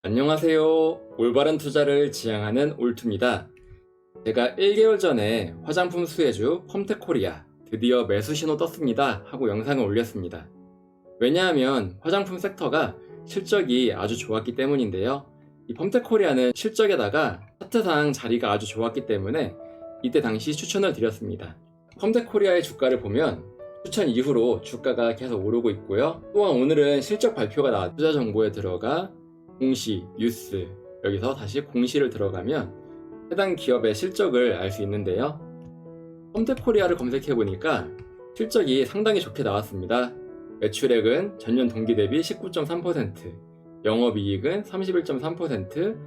안녕하세요. 올바른 투자를 지향하는 올투입니다. 제가 1개월 전에 화장품 수혜주 펌텍코리아 드디어 매수 신호 떴습니다 하고 영상을 올렸습니다. 왜냐하면 화장품 섹터가 실적이 아주 좋았기 때문인데요. 이 펌텍코리아는 실적에다가 차트상 자리가 아주 좋았기 때문에 이때 당시 추천을 드렸습니다. 펌텍코리아의 주가를 보면 추천 이후로 주가가 계속 오르고 있고요. 또한 오늘은 실적 발표가 나와 투자 정보에 들어가 공시, 뉴스, 여기서 다시 공시를 들어가면 해당 기업의 실적을 알 수 있는데요. 펌텍코리아를 검색해보니까 실적이 상당히 좋게 나왔습니다. 매출액은 전년 동기 대비 19.3%, 영업이익은 31.3%,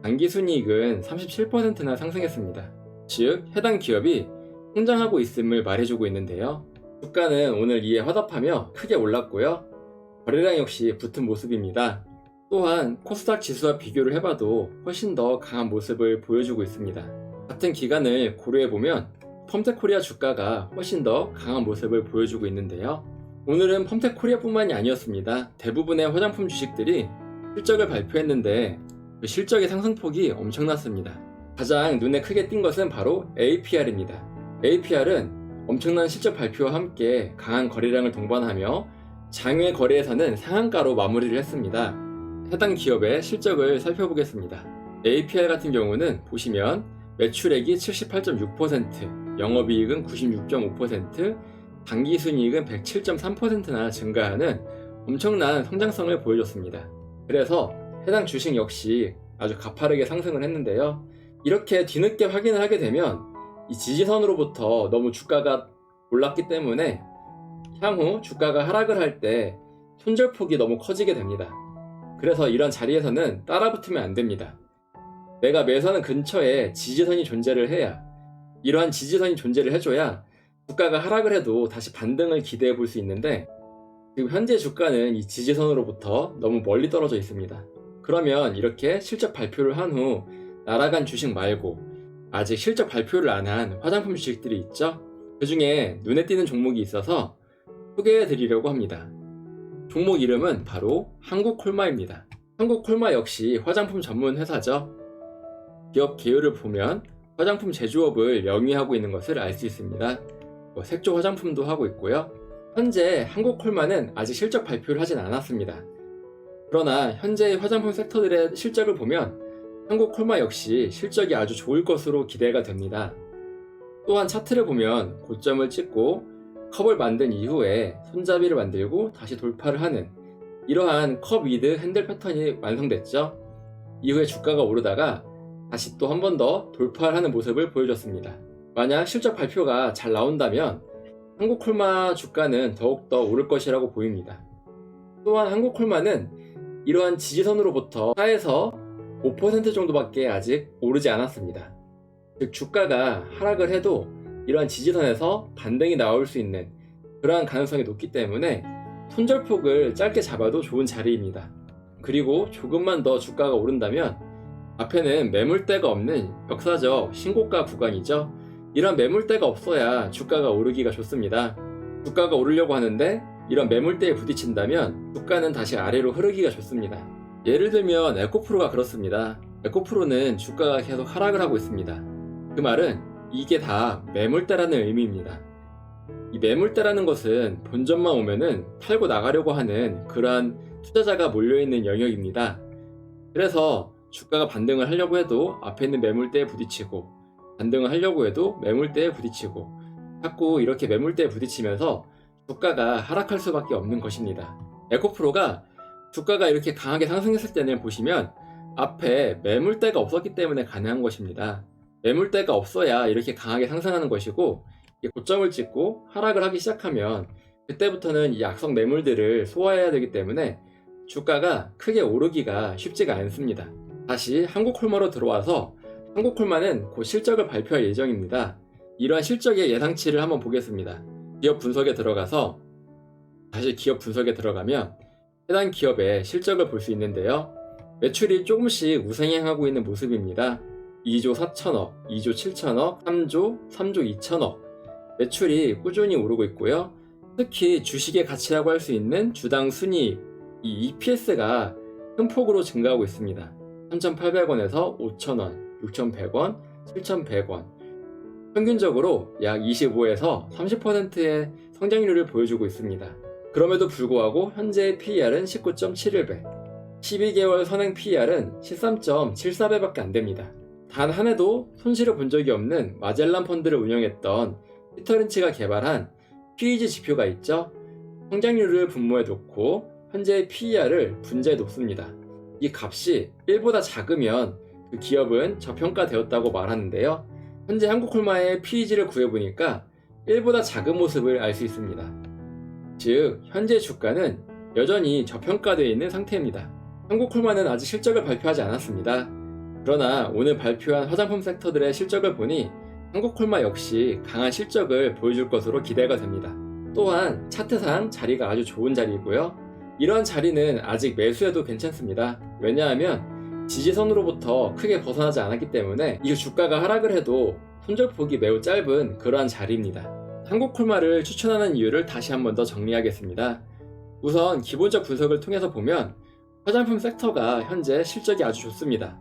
당기순이익은 37%나 상승했습니다. 즉, 해당 기업이 성장하고 있음을 말해주고 있는데요. 주가는 오늘 이에 화답하며 크게 올랐고요. 거래량 역시 붙은 모습입니다. 또한 코스닥 지수와 비교를 해봐도 훨씬 더 강한 모습을 보여주고 있습니다. 같은 기간을 고려해보면 펌텍코리아 주가가 훨씬 더 강한 모습을 보여주고 있는데요. 오늘은 펌텍코리아뿐만이 아니었습니다. 대부분의 화장품 주식들이 실적을 발표했는데 그 실적의 상승폭이 엄청났습니다. 가장 눈에 크게 띈 것은 바로 APR입니다. APR은 엄청난 실적 발표와 함께 강한 거래량을 동반하며 장외 거래에서는 상한가로 마무리를 했습니다. 해당 기업의 실적을 살펴보겠습니다. APR 같은 경우는 보시면 매출액이 78.6%, 영업이익은 96.5%, 당기순이익은 107.3%나 증가하는 엄청난 성장성을 보여줬습니다. 그래서 해당 주식 역시 아주 가파르게 상승을 했는데요. 이렇게 뒤늦게 확인을 하게 되면 이 지지선으로부터 너무 주가가 올랐기 때문에 향후 주가가 하락을 할 때 손절폭이 너무 커지게 됩니다. 그래서 이런 자리에서는 따라붙으면 안 됩니다. 내가 매수하는 근처에 지지선이 존재를 해야, 이러한 지지선이 존재를 해줘야 주가가 하락을 해도 다시 반등을 기대해 볼 수 있는데 지금 현재 주가는 이 지지선으로부터 너무 멀리 떨어져 있습니다. 그러면 이렇게 실적 발표를 한 후 날아간 주식 말고 아직 실적 발표를 안 한 화장품 주식들이 있죠? 그 중에 눈에 띄는 종목이 있어서 소개해 드리려고 합니다. 종목 이름은 바로 한국콜마입니다. 한국콜마 역시 화장품 전문 회사죠. 기업 개요를 보면 화장품 제조업을 영위하고 있는 것을 알 수 있습니다. 색조 화장품도 하고 있고요. 현재 한국콜마는 아직 실적 발표를 하진 않았습니다. 그러나 현재 화장품 섹터들의 실적을 보면 한국콜마 역시 실적이 아주 좋을 것으로 기대가 됩니다. 또한 차트를 보면 고점을 찍고 컵을 만든 이후에 손잡이를 만들고 다시 돌파를 하는 이러한 컵 위드 핸들 패턴이 완성됐죠. 이후에 주가가 오르다가 다시 또 한 번 더 돌파를 하는 모습을 보여줬습니다. 만약 실적 발표가 잘 나온다면 한국콜마 주가는 더욱더 오를 것이라고 보입니다. 또한 한국콜마는 이러한 지지선으로부터 4에서 5% 정도밖에 아직 오르지 않았습니다. 즉 주가가 하락을 해도 이러한 지지선에서 반등이 나올 수 있는 그러한 가능성이 높기 때문에 손절폭을 짧게 잡아도 좋은 자리입니다. 그리고 조금만 더 주가가 오른다면 앞에는 매물대가 없는 역사적 신고가 구간이죠. 이런 매물대가 없어야 주가가 오르기가 좋습니다. 주가가 오르려고 하는데 이런 매물대에 부딪힌다면 주가는 다시 아래로 흐르기가 좋습니다. 예를 들면 에코프로가 그렇습니다. 에코프로는 주가가 계속 하락을 하고 있습니다. 그 말은 이게 다 매물대라는 의미입니다. 이 매물대라는 것은 본전만 오면은 팔고 나가려고 하는 그러한 투자자가 몰려있는 영역입니다. 그래서 주가가 반등을 하려고 해도 앞에 있는 매물대에 부딪히고 반등을 하려고 해도 매물대에 부딪히고 자꾸 이렇게 매물대에 부딪히면서 주가가 하락할 수밖에 없는 것입니다. 에코프로가 주가가 이렇게 강하게 상승했을 때는 보시면 앞에 매물대가 없었기 때문에 가능한 것입니다. 매물대가 없어야 이렇게 강하게 상승하는 것이고 고점을 찍고 하락을 하기 시작하면 그때부터는 이 악성 매물들을 소화해야 되기 때문에 주가가 크게 오르기가 쉽지가 않습니다. 다시 한국콜마로 들어와서 한국콜마는 곧 실적을 발표할 예정입니다. 이러한 실적의 예상치를 한번 보겠습니다. 기업 분석에 들어가서 다시 기업 분석에 들어가면 해당 기업의 실적을 볼 수 있는데요. 매출이 조금씩 우상향하고 있는 모습입니다. 2조 4천억, 2조 7천억, 3조 2천억 매출이 꾸준히 오르고 있고요. 특히 주식의 가치라고 할 수 있는 주당 순이익, 이 EPS가 큰 폭으로 증가하고 있습니다. 3,800원에서 5,000원, 6,100원, 7,100원. 평균적으로 약 25에서 30%의 성장률을 보여주고 있습니다. 그럼에도 불구하고 현재의 PER은 19.71배, 12개월 선행 PER은 13.74배밖에 안 됩니다. 단 한 해도 손실을 본 적이 없는 마젤란 펀드를 운영했던 피터 린치가 개발한 PEG 지표가 있죠. 성장률을 분모해 놓고 현재의 PER을 분자해 놓습니다. 이 값이 1보다 작으면 그 기업은 저평가되었다고 말하는데요. 현재 한국콜마의 PEG를 구해보니까 1보다 작은 모습을 알 수 있습니다. 즉, 현재 주가는 여전히 저평가되어 있는 상태입니다. 한국콜마는 아직 실적을 발표하지 않았습니다. 그러나 오늘 발표한 화장품 섹터들의 실적을 보니 한국콜마 역시 강한 실적을 보여줄 것으로 기대가 됩니다. 또한 차트상 자리가 아주 좋은 자리이고요. 이러한 자리는 아직 매수해도 괜찮습니다. 왜냐하면 지지선으로부터 크게 벗어나지 않았기 때문에 이후 주가가 하락을 해도 손절폭이 매우 짧은 그러한 자리입니다. 한국콜마를 추천하는 이유를 다시 한 번 더 정리하겠습니다. 우선 기본적 분석을 통해서 보면 화장품 섹터가 현재 실적이 아주 좋습니다.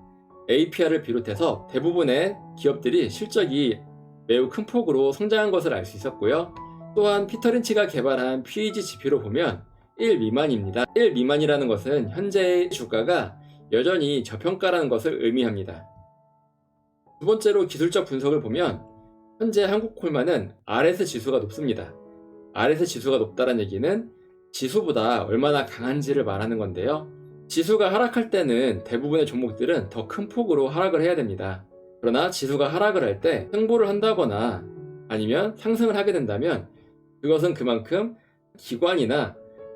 APR을 비롯해서 대부분의 기업들이 실적이 매우 큰 폭으로 성장한 것을 알 수 있었고요. 또한 피터 린치가 개발한 PEG 지표로 보면 1 미만입니다. 1 미만이라는 것은 현재의 주가가 여전히 저평가라는 것을 의미합니다. 두 번째로 기술적 분석을 보면 현재 한국콜마는 RS 지수가 높습니다. RS 지수가 높다는 얘기는 지수보다 얼마나 강한지를 말하는 건데요. 지수가 하락할 때는 대부분의 종목들은 더 큰 폭으로 하락을 해야 됩니다. 그러나 지수가 하락을 할 때 횡보를 한다거나 아니면 상승을 하게 된다면 그것은 그만큼 기관이나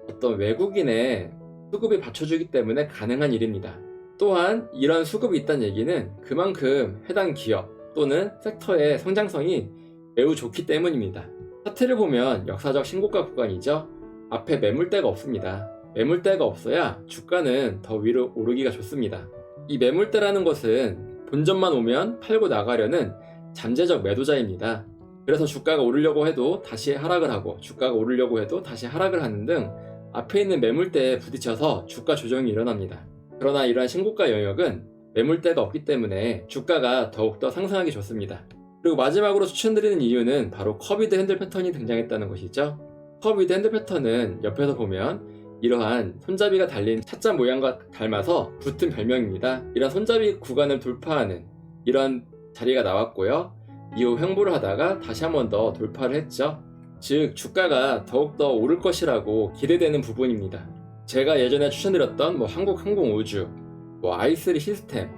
어떤 외국인의 수급이 받쳐주기 때문에 가능한 일입니다. 또한 이런 수급이 있다는 얘기는 그만큼 해당 기업 또는 섹터의 성장성이 매우 좋기 때문입니다. 차트를 보면 역사적 신고가 구간이죠. 앞에 매물대가 없습니다. 매물대가 없어야 주가는 더 위로 오르기가 좋습니다. 이 매물대라는 것은 본전만 오면 팔고 나가려는 잠재적 매도자입니다. 그래서 주가가 오르려고 해도 다시 하락을 하고 주가가 오르려고 해도 다시 하락을 하는 등 앞에 있는 매물대에 부딪혀서 주가 조정이 일어납니다. 그러나 이러한 신고가 영역은 매물대가 없기 때문에 주가가 더욱더 상승하기 좋습니다. 그리고 마지막으로 추천드리는 이유는 바로 커비드 핸들 패턴이 등장했다는 것이죠. 커비드 핸들 패턴은 옆에서 보면 이러한 손잡이가 달린 찻잔 모양과 닮아서 붙은 별명입니다. 이런 손잡이 구간을 돌파하는 이런 자리가 나왔고요. 이후 횡보를 하다가 다시 한 번 더 돌파를 했죠. 즉 주가가 더욱더 오를 것이라고 기대되는 부분입니다. 제가 예전에 추천드렸던 한국항공우주, i3 시스템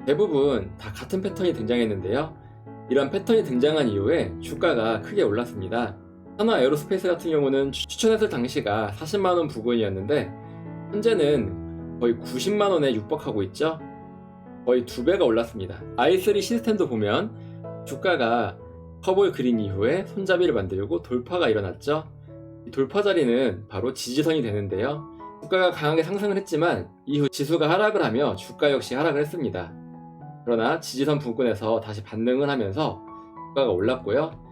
대부분 다 같은 패턴이 등장했는데요. 이런 패턴이 등장한 이후에 주가가 크게 올랐습니다. 하나 에어로스페이스 같은 경우는 추천했을 당시가 40만원 부근이었는데 현재는 거의 90만원에 육박하고 있죠. 거의 2배가 올랐습니다. i3 시스템도 보면 주가가 커브를 그린 이후에 손잡이를 만들고 돌파가 일어났죠. 이 돌파 자리는 바로 지지선이 되는데요. 주가가 강하게 상승을 했지만 이후 지수가 하락을 하며 주가 역시 하락을 했습니다. 그러나 지지선 부근에서 다시 반등을 하면서 주가가 올랐고요.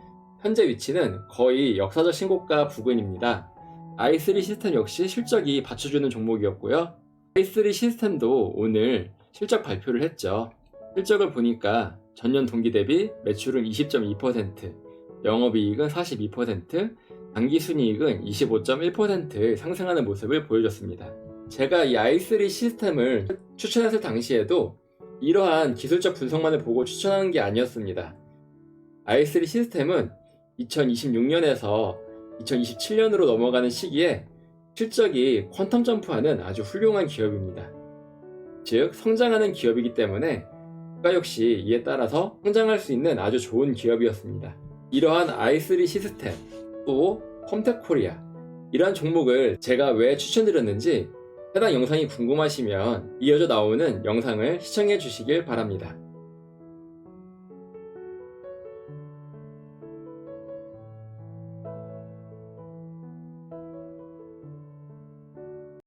현재 위치는 거의 역사적 신고가 부근입니다. i3 시스템 역시 실적이 받쳐주는 종목이었고요. i3 시스템도 오늘 실적 발표를 했죠. 실적을 보니까 전년 동기 대비 매출은 20.2%, 영업이익은 42%, 당기순이익은 25.1% 상승하는 모습을 보여줬습니다. 제가 이 i3 시스템을 추천했을 당시에도 이러한 기술적 분석만을 보고 추천하는 게 아니었습니다. i3 시스템은 2026년에서 2027년으로 넘어가는 시기에 실적이 퀀텀 점프하는 아주 훌륭한 기업입니다. 즉 성장하는 기업이기 때문에 주가 역시 이에 따라서 성장할 수 있는 아주 좋은 기업이었습니다. 이러한 i3 시스템 또 펌텍코리아 이러한 종목을 제가 왜 추천드렸는지 해당 영상이 궁금하시면 이어져 나오는 영상을 시청해 주시길 바랍니다.